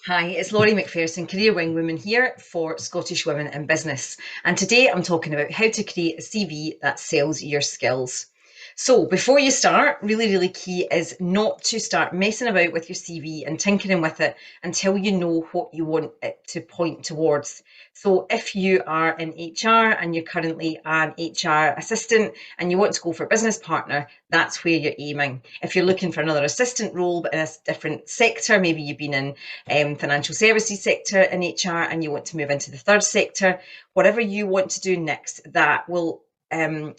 Hi, it's Laurie Macpherson, Career Wing Woman here for Scottish Women in Business. And today I'm talking about how to create a CV that sells your skills. So before you start, really key is not to start messing about with your CV and tinkering with it until you know what you want it to point towards. So if you are in HR and you're currently an HR assistant and you want to go for a business partner, that's where you're aiming. If you're looking for another assistant role but in a different sector, maybe you've been in financial services sector in HR and you want to move into the third sector, whatever you want to do next, that will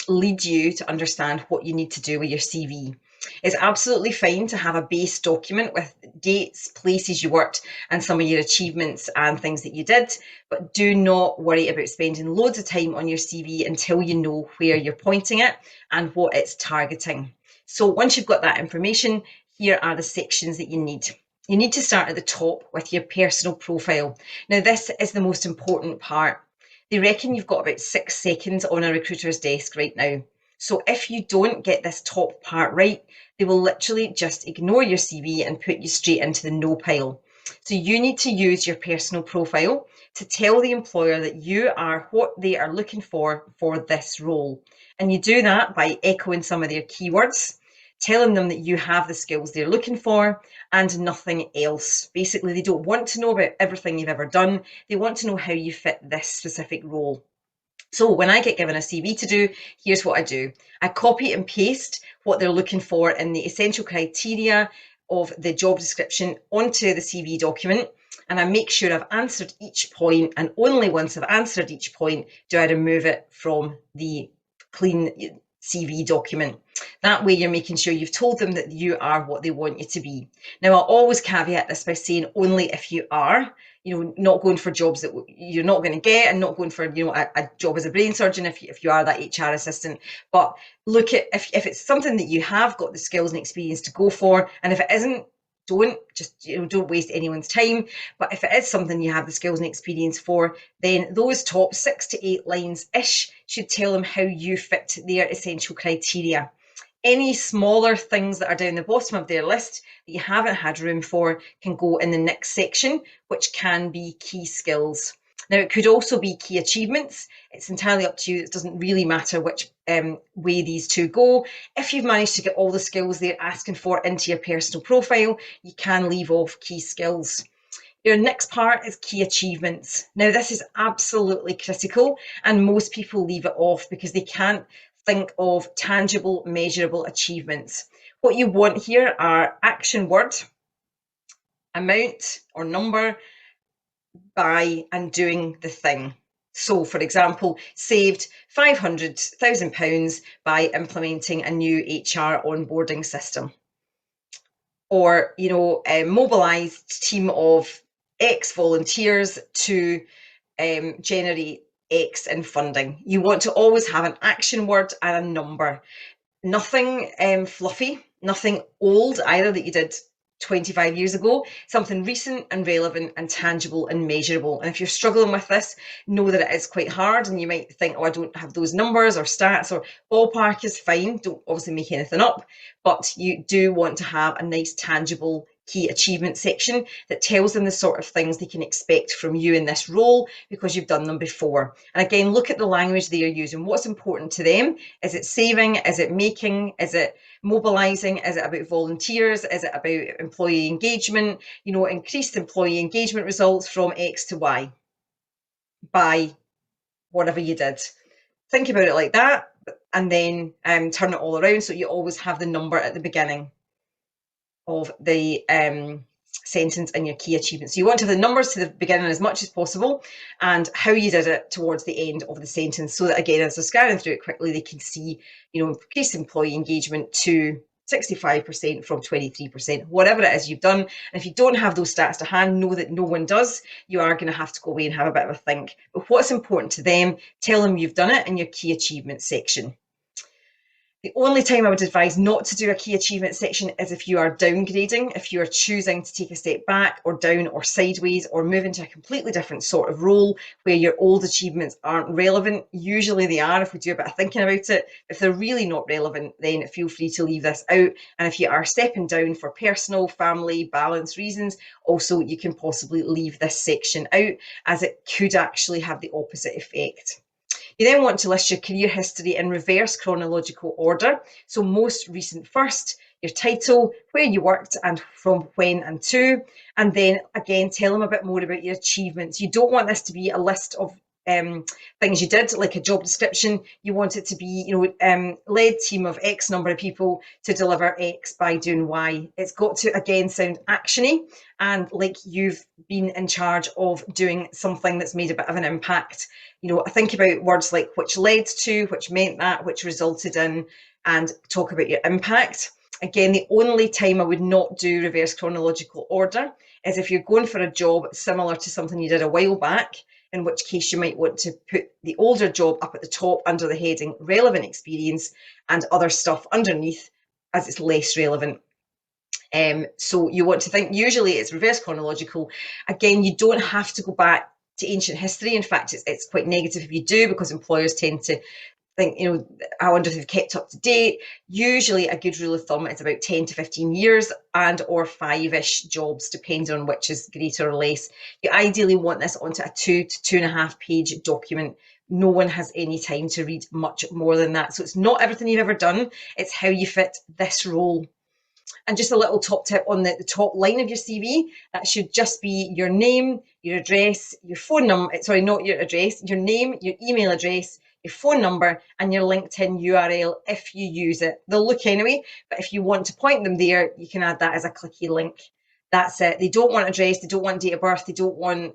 lead you to understand what you need to do with your CV. It's absolutely fine to have a base document with dates, places you worked, and some of your achievements and things that you did, but do not worry about spending loads of time on your CV until you know where you're pointing it and what it's targeting. So once you've got that information, here are the sections that you need. You need to start at the top with your personal profile. Now, this is the most important part. They reckon you've got about 6 seconds on a recruiter's desk right now. So if you don't get this top part right, they will literally just ignore your CV and put you straight into the no pile. So you need to use your personal profile to tell the employer that you are what they are looking for this role. And you do that by echoing some of their keywords, telling them that you have the skills they're looking for and nothing else. Basically, they don't want to know about everything you've ever done. They want to know how you fit this specific role. So when I get given a CV to do, here's what I do. I copy and paste what they're looking for in the essential criteria of the job description onto the CV document. And I make sure I've answered each point, and only once I've answered each point do I remove it from the clean CV document. That way you're making sure you've told them that you are what they want you to be. Now, I'll always caveat this by saying only if you are, not going for jobs that you're not going to get, and not going for, a job as a brain surgeon if you are that HR assistant. But look at if it's something that you have got the skills and experience to go for, and if it isn't, don't waste anyone's time. But if it is something you have the skills and experience for, then those top 6 to 8 lines ish should tell them how you fit their essential criteria. Any smaller things that are down the bottom of their list that you haven't had room for can go in the next section, which can be key skills. Now, it could also be key achievements. It's entirely up to you. It doesn't really matter which way these two go. If you've managed to get all the skills they're asking for into your personal profile, you can leave off key skills. Your next part is key achievements. Now, this is absolutely critical, and most people leave it off because they can't think of tangible, measurable achievements. What you want here are action word, amount or number, by, and doing the thing. So, for example, saved £500,000 by implementing a new HR onboarding system. Or, mobilised team of X volunteers to generate X in funding. You want to always have an action word and a number. Nothing fluffy, nothing old either that you did 25 years ago, something recent and relevant and tangible and measurable. And if you're struggling with this, know that it is quite hard, and you might think, oh, I don't have those numbers or stats, or ballpark is fine. Don't obviously make anything up, but you do want to have a nice tangible key achievement section that tells them the sort of things they can expect from you in this role because you've done them before. And again, look at the language they are using. What's important to them? Is it saving? Is it making? Is it mobilising? Is it about volunteers? Is it about employee engagement? Increased employee engagement results from X to Y by whatever you did. Think about it like that, and then turn it all around so you always have the number at the beginning of the sentence and your key achievements. So you want to have the numbers to the beginning as much as possible, and how you did it towards the end of the sentence, so that again, as they're scanning through it quickly, they can see, increased employee engagement to 65% from 23%, whatever it is you've done. And if you don't have those stats to hand, know that no one does. You are going to have to go away and have a bit of a think. But what's important to them, tell them you've done it in your key achievements section. The only time I would advise not to do a key achievement section is if you are downgrading, if you are choosing to take a step back or down or sideways or move into a completely different sort of role where your old achievements aren't relevant. Usually they are if we do a bit of thinking about it. If they're really not relevant, then feel free to leave this out. And if you are stepping down for personal, family, balance reasons, also you can possibly leave this section out, as it could actually have the opposite effect. You then want to list your career history in reverse chronological order. So most recent first, your title, where you worked and from when and to, and then again, tell them a bit more about your achievements. You don't want this to be a list of things you did, like a job description. You want it to be, led team of X number of people to deliver X by doing Y. It's got to, again, sound actiony and like you've been in charge of doing something that's made a bit of an impact. Think about words like which led to, which meant that, which resulted in, and talk about your impact. Again, the only time I would not do reverse chronological order is if you're going for a job similar to something you did a while back, in which case you might want to put the older job up at the top under the heading relevant experience and other stuff underneath as it's less relevant. So you want to think, usually it's reverse chronological. Again, you don't have to go back to ancient history. In fact, it's quite negative if you do, because employers tend to think, I wonder if they've kept up to date. Usually a good rule of thumb is about 10 to 15 years and or 5-ish jobs, depending on which is greater or less. You ideally want this onto a 2 to 2.5 page document. No one has any time to read much more than that. So it's not everything you've ever done, it's how you fit this role. And just a little top tip on the top line of your CV, that should just be your name, your address, your phone number, sorry, not your address, your name, your email address, your phone number, and your LinkedIn URL if you use it. They'll look anyway, but if you want to point them there, you can add that as a clicky link. That's it. They don't want address, they don't want date of birth, they don't want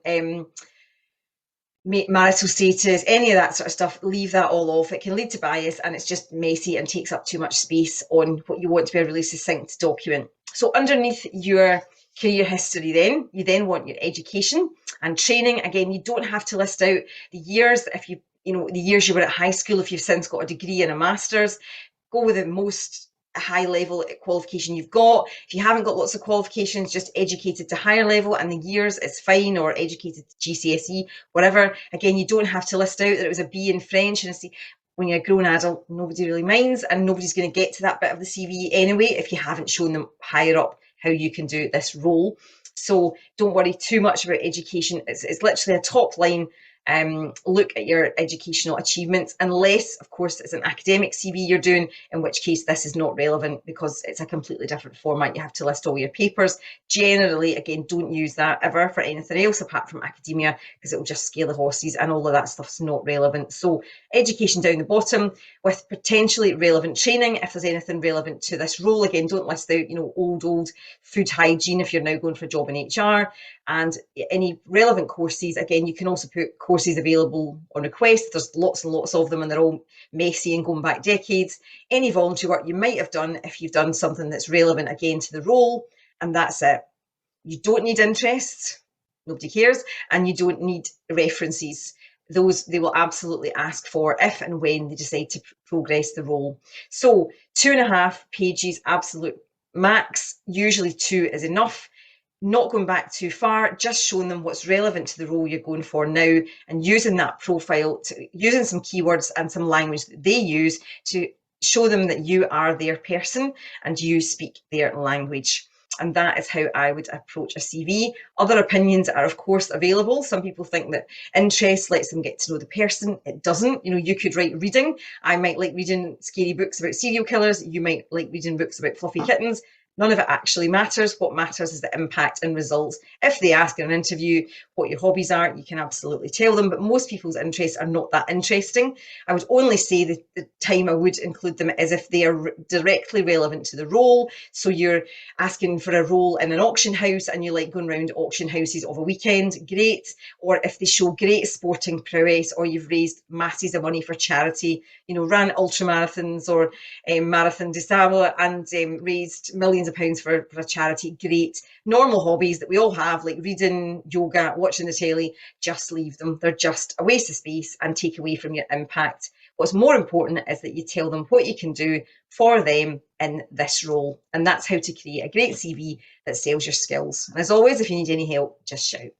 marital status, any of that sort of stuff. Leave that all off. It can lead to bias and it's just messy and takes up too much space on what you want to be a really succinct document. So underneath your career history, then you then want your education and training. Again, you don't have to list out the years. If the years you were at high school, if you've since got a degree and a master's, go with the most high level qualification you've got. If you haven't got lots of qualifications, just educated to higher level and the years is fine, or educated to GCSE, whatever. Again, you don't have to list out that it was a B in French. And when you're a grown adult, nobody really minds, and nobody's going to get to that bit of the CV anyway if you haven't shown them higher up how you can do this role. So don't worry too much about education. It's literally a top line look at your educational achievements, unless of course it's an academic CV you're doing, in which case this is not relevant because it's a completely different format. You have to list all your papers. Generally, again, don't use that ever for anything else apart from academia, because it will just scale the horses and all of that stuff's not relevant. So education down the bottom with potentially relevant training if there's anything relevant to this role. Again, don't list out old food hygiene if you're now going for a job in HR. And any relevant courses, again, you can also put courses available on request. There's lots and lots of them and they're all messy and going back decades. Any volunteer work you might have done if you've done something that's relevant again to the role, and that's it. You don't need interests, nobody cares, and you don't need references. Those they will absolutely ask for if and when they decide to progress the role. So 2.5 pages, absolute max. Usually 2 is enough. Not going back too far, just showing them what's relevant to the role you're going for now, and using that profile, using some keywords and some language that they use to show them that you are their person and you speak their language. And that is how I would approach a CV. Other opinions are, of course, available. Some people think that interest lets them get to know the person. It doesn't. You could write reading. I might like reading scary books about serial killers. You might like reading books about fluffy kittens. None of it actually matters. What matters is the impact and results. If they ask in an interview what your hobbies are, you can absolutely tell them, but most people's interests are not that interesting. I would only say that the time I would include them is if they are directly relevant to the role. So you're asking for a role in an auction house and you like going around auction houses of a weekend, great. Or if they show great sporting prowess, or you've raised masses of money for charity, ran ultra marathons or Marathon des Sables and raised millions of pounds for a charity, great. Normal hobbies that we all have, like reading, yoga, watching the telly, just leave them. They're just a waste of space and take away from your impact. What's more important is that you tell them what you can do for them in this role. And that's how to create a great CV that sells your skills. And as always, if you need any help, just shout.